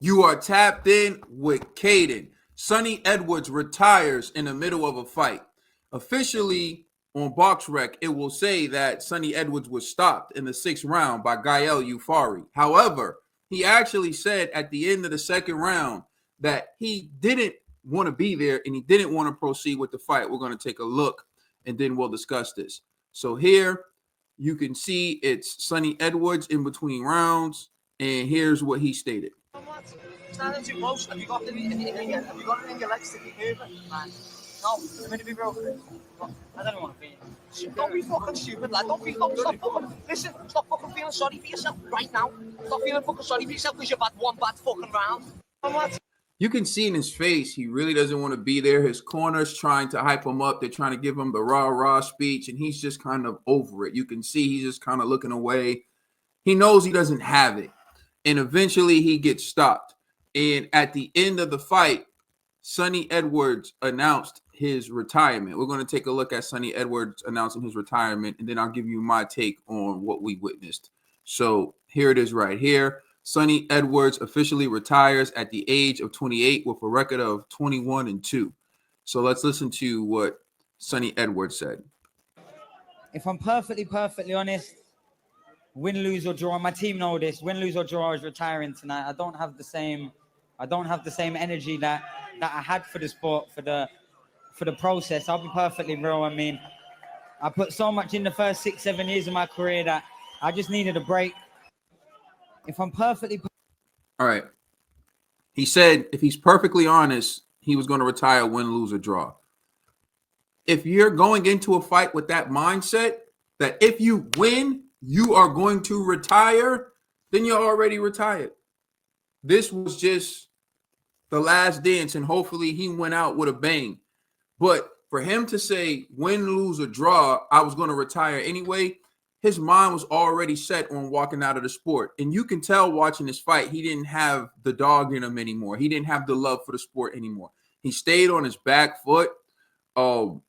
You are tapped in with Caden. Sonny Edwards retires in the middle of a fight. Officially on BoxRec, it will say that Sonny Edwards was stopped in the 6th round by Galal Yafai. However, he actually said at the end of the 2nd round that he didn't want to be there and he didn't want to proceed with the fight. We're going to take a look and then we'll discuss this. So here you can see it's Sonny Edwards in between rounds, and here's what he stated. Standing too close. Have you got it in your legs to keep moving? Man. No, I'm gonna be real. I don't want to be. Don't be fucking stupid, lad. Don't stop fucking. Listen, stop fucking feeling sorry for yourself right now. Stop feeling fucking sorry for yourself because you've had one bad fucking round. You can see in his face, he really doesn't want to be there. His corner's trying to hype him up. They're trying to give him the rah-rah speech, and he's just kind of over it. You can see he's just kind of looking away. He knows he doesn't have it. And eventually he gets stopped. And at the end of the fight, Sonny Edwards announced his retirement. We're going to take a look at Sonny Edwards announcing his retirement, and then I'll give you my take on what we witnessed. So here it is right here. Sonny Edwards officially retires at the age of 28 with a record of 21-2. So let's listen to what Sonny Edwards said. If I'm perfectly honest, win, lose or draw, my team know this. Win, lose or draw, is retiring tonight. I don't have the same energy that I had for the sport, for the process. I'll be perfectly real. I mean, I put so much in the first 6-7 years of my career that I just needed a break. If I'm all right. He said if he's perfectly honest, he was going to retire, win, lose, or draw. If you're going into a fight with that mindset that if you win, you are going to retire, then you're already retired. This was just the last dance, and hopefully he went out with a bang. But for him to say win, lose, or draw, I was going to retire anyway, his mind was already set on walking out of the sport. And you can tell watching this fight, he didn't have the dog in him anymore. He didn't have the love for the sport anymore. He stayed on his back foot. Yafai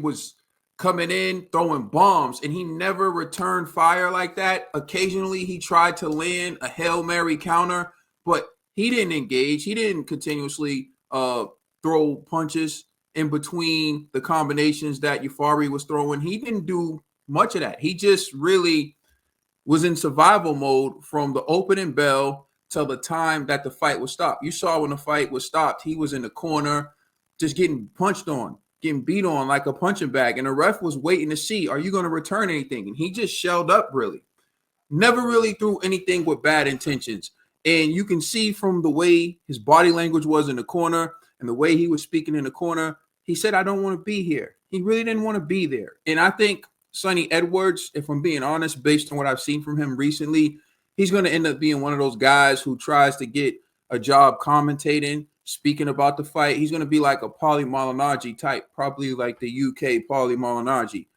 was coming in, throwing bombs, and he never returned fire like that. Occasionally, he tried to land a Hail Mary counter, but he didn't engage. He didn't continuously throw punches in between the combinations that Yafai was throwing. He didn't do much of that. He just really was in survival mode from the opening bell till the time that the fight was stopped. You saw when the fight was stopped, he was in the corner just getting punched on, getting beat on like a punching bag. And the ref was waiting to see, are you going to return anything? And he just shelled up, really. Never really threw anything with bad intentions. And you can see from the way his body language was in the corner and the way he was speaking in the corner, he said, I don't want to be here. He really didn't want to be there. And I think Sonny Edwards, if I'm being honest, based on what I've seen from him recently, he's going to end up being one of those guys who tries to get a job commentating, speaking about the fight. He's going to be like a Paulie Malignaggi type, probably like the UK Paulie Malignaggi.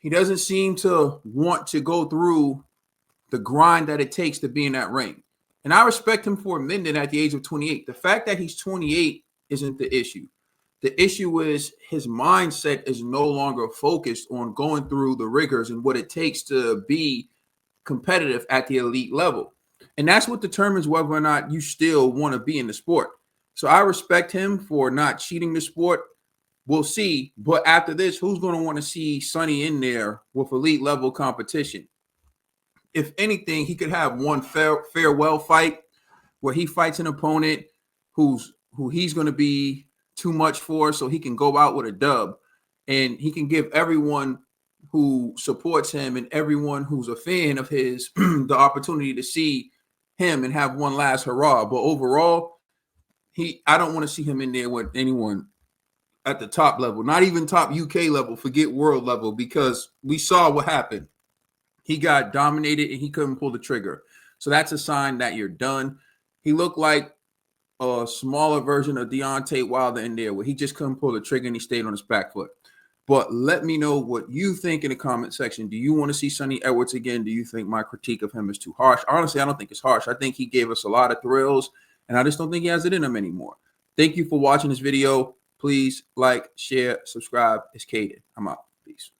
He doesn't seem to want to go through the grind that it takes to be in that ring. And I respect him for a minute at the age of 28. The fact that he's 28 isn't the issue. The issue is his mindset is no longer focused on going through the rigors and what it takes to be competitive at the elite level. And that's what determines whether or not you still want to be in the sport. So I respect him for not cheating the sport. We'll see. But after this, who's going to want to see Sonny in there with elite level competition? If anything, he could have one farewell fight where he fights an opponent who he's going to be too much for, so he can go out with a dub, and he can give everyone who supports him and everyone who's a fan of his the opportunity to see him and have one last hurrah. But overall, I don't want to see him in there with anyone at the top level, not even top UK level, forget world level, because we saw what happened. He got dominated and he couldn't pull the trigger. So that's a sign that you're done. He looked like a smaller version of Deontay Wilder in there where he just couldn't pull the trigger and he stayed on his back foot. But let me know what you think in the comment section. Do you want to see Sonny Edwards again? Do you think my critique of him is too harsh? Honestly, I don't think it's harsh. I think he gave us a lot of thrills, and I just don't think he has it in him anymore. Thank you for watching this video. Please like, share, subscribe. It's Caden. I'm out. Peace.